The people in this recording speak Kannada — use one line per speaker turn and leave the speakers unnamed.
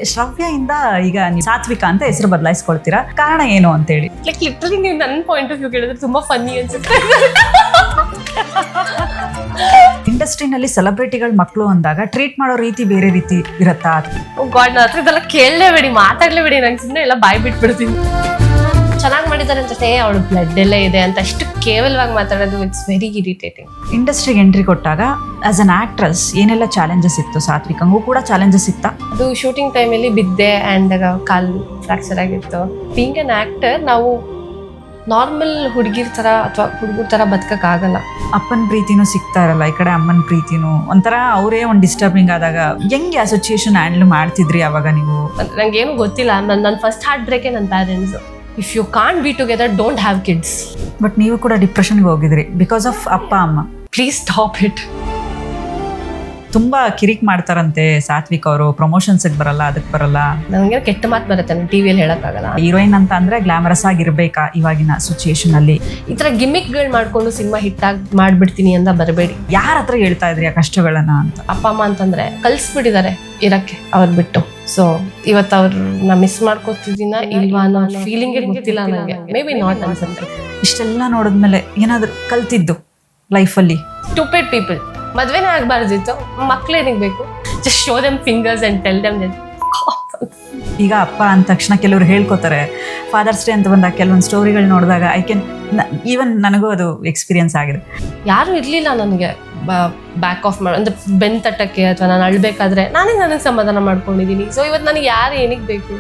ಶ್ರವ್ಯಯಿಂದ ಈಗ ನೀವು ಸಾತ್ವಿಕ ಅಂತ ಹೆಸರು ಬದಲಾಯಿಸ್ಕೊಳ್ತೀರಾ, ಕಾರಣ ಏನು ಅಂತ ಹೇಳಿ?
ಲೈಕ್ ಲಿಟ್ರಲಿ ನೀವು ನನ್ನ ಪಾಯಿಂಟ್ ಆಫ್ ವ್ಯೂ ಕೇಳಿದ್ರೆ ತುಂಬಾ ಫನ್ನಿ ಅನ್ಸುತ್ತೆ.
ಇಂಡಸ್ಟ್ರಿನಲ್ಲಿ ಸೆಲೆಬ್ರಿಟಿಗಳ ಮಕ್ಕಳು ಅಂದಾಗ ಟ್ರೀಟ್ ಮಾಡೋ ರೀತಿ ಬೇರೆ ರೀತಿ ಇರತ್ತಾ?
ಗಾಡ್ ನನ್ನ ಹತ್ರ ಇದೆಲ್ಲ ಕೇಳಲೇಬೇಡಿ, ಮಾತಾಡ್ಲೇಬೇಡಿ, ನಂಗೆ ಸುಮ್ಮನೆ ಎಲ್ಲ ಬಾಯ್ ಬಿಟ್ಬಿಡ್ತೀನಿ. ಚೆನ್ನಾಗಿ ಮಾಡಿದ್ದಾರೆ ಅಂತ ಅವಳು ಬ್ಲಡ್ ಎಲ್ಲ ಇದೆ ಅಂತ ಅಷ್ಟು ಕೇವಲವಾಗಿ ಮಾತಾಡೋದು ಇಟ್ಸ್ ವೆರಿ ಇರಿಟೇಟಿಂಗ್.
ಇಂಡಸ್ಟ್ರಿಗೆ ಎಂಟ್ರಿ ಕೊಟ್ಟಾಗ ಆಸ್ ಅನ್ ಆಕ್ಟ್ರೆಸ್ ಏನೆಲ್ಲ ಚಾಲೆಂಜಸ್ ಇತ್ತು? ಸಾತ್ವಿಕಂಗೂ ಕೂಡ ಚಾಲೆಂಜಸ್ ಇತ್ತಾ?
ಅದು ಶೂಟಿಂಗ್ ಟೈಮಲ್ಲಿ ಬಿದ್ದೆ ಆ್ಯಂಡ್ ಕಾಲ್ ಫ್ರಾಕ್ಚರ್ ಆಗಿತ್ತು. ಬೀಯಿಂಗ್ ಅನ್ ಆಕ್ಟರ್ ನಾವು ನಾರ್ಮಲ್ ಹುಡುಗಿರ್ ಥರ ಅಥವಾ ಹುಡುಗರ ಥರ ಬದುಕಕ್ಕಾಗಲ್ಲ. ಅಪ್ಪನ
ಪ್ರೀತಿನೂ ಸಿಗ್ತಾ ಇರಲ್ಲ, ಈ ಕಡೆ ಅಮ್ಮನ ಪ್ರೀತಿನೂ ಒಂಥರ ಅವರೇ ಒಂದು ಡಿಸ್ಟರ್ಬಿಂಗ್ ಆದಾಗ ಹೆಂಗೆ ಆ ಸಿಚುಯೇಷನ್ ಹ್ಯಾಂಡಲ್ ಮಾಡ್ತಿದ್ರಿ ಅವಾಗ ನೀವು?
ನಂಗೇನು ಗೊತ್ತಿಲ್ಲ. ನನ್ನ ಫಸ್ಟ್ ಹಾರ್ಟ್ ಬ್ರೇಕೆ ನನ್ನ parents. If you can't be together don't have kids.
But ನೀವು ಕೂಡ ಡಿಪ್ರೆಷನ್ಗೆ ಹೋಗಿದ್ರಿ ಬಿಕಾಸ್ ಆಫ್ ಅಪ್ಪ ಅಮ್ಮ.
Please stop it.
ತುಂಬಾ ಕಿರಿಕ್ ಮಾಡ್ತಾರಂತೆ ಸಾತ್ವಿಕ್ ಅವರು, ಪ್ರಮೋಷನ್ಸ್ಗೆ ಬರಲ್ಲ, ಅದಕ್ಕೆ ಬರಲ್ಲ.
ನನಗೆ ಕೆಟ್ಟ ಮಾತು ಬರುತ್ತೆ, ನಾನು ಟಿವಿಯಲ್ಲಿ ಹೇಳಕ್ಕಾಗಲ್ಲ.
ಹೀರೋಯಿನ್ ಅಂತ ಅಂದ್ರೆ ಗ್ಲಾಮರಸ್ ಆಗಿರ್ಬೇಕಾ ಇವಾಗಿನ ಸಿಚುಯೇಷನ್ ಅಲ್ಲಿ?
ಈ ತರ ಗಿಮಿಕ್ಗಳು ಮಾಡ್ಕೊಂಡು ಸಿನಿಮಾ ಹಿಟ್ ಆಗಿ ಮಾಡ್ಬಿಡ್ತೀನಿ ಅಂತ ಬರಬೇಡಿ.
ಯಾರ ಹತ್ರ ಹೇಳ್ತಾ ಇದ್ರಿ ಆ ಕಷ್ಟಗಳನ್ನ ಅಂತ?
ಅಪ್ಪ ಅಮ್ಮ ಅಂತಂದ್ರೆ ಕಲ್ಸ್ಬಿಟ್ಟಿದ್ದಾರೆ ಇರಕ್ಕೆ ಅವ್ರು ಬಿಟ್ಟು. ಸೊ ಇವತ್ತು ಅವ್ರನ್ನ ಮಿಸ್ ಮಾಡ್ಕೋತಿದ್ದೀನ ಇಲ್ವಾ ಅನ್ನೋ ಫೀಲಿಂಗ್ ಗೊತ್ತಿಲ್ಲ ನನಗೆ. ಮೇ ಬಿ ನಾಟ್ ಅನ್ಸುತ್ತೆ.
ಇಷ್ಟೆಲ್ಲ ನೋಡಿದ್ಮೇಲೆ ಏನಾದ್ರು ಕಲ್ತಿದ್ದು ಲೈಫಲ್ಲಿ?
Stupid people. ಮದ್ವೆನೇ ಆಗ್ಬಾರ್ದಿತ್ತು, ಮಕ್ಳೇನಿಗೆ ಬೇಕು? Just show them fingers and tell them that.
ಈಗ ಅಪ್ಪ ಅಂದ ತಕ್ಷಣ ಕೆಲವರು ಹೇಳ್ಕೊತಾರೆ. ಫಾದರ್ಸ್ ಡೇ ಅಂತ ಬಂದಾಗ ಕೆಲವೊಂದು ಸ್ಟೋರಿಗಳು ನೋಡಿದಾಗ ಐ ಕ್ಯಾನ್ ಈವನ್ ನನಗೂ ಅದು ಎಕ್ಸ್ಪೀರಿಯನ್ಸ್ ಆಗಿದೆ.
ಯಾರು ಇರಲಿಲ್ಲ ನನಗೆ ಬ್ಯಾಕ್ ಆಫ್ ಅಂದ್ರೆ ಬೆನ್ ತಟ್ಟಕ್ಕೆ ಅಥವಾ ನಾನು ಅಳ್ಬೇಕಾದ್ರೆ ನಾನೇ ನನಗೆ ಸಮಾಧಾನ ಮಾಡ್ಕೊಂಡಿದ್ದೀನಿ. ಸೊ ಇವತ್ತು ನನಗೆ ಯಾರು ಏನಿಗೆ ಬೇಕು?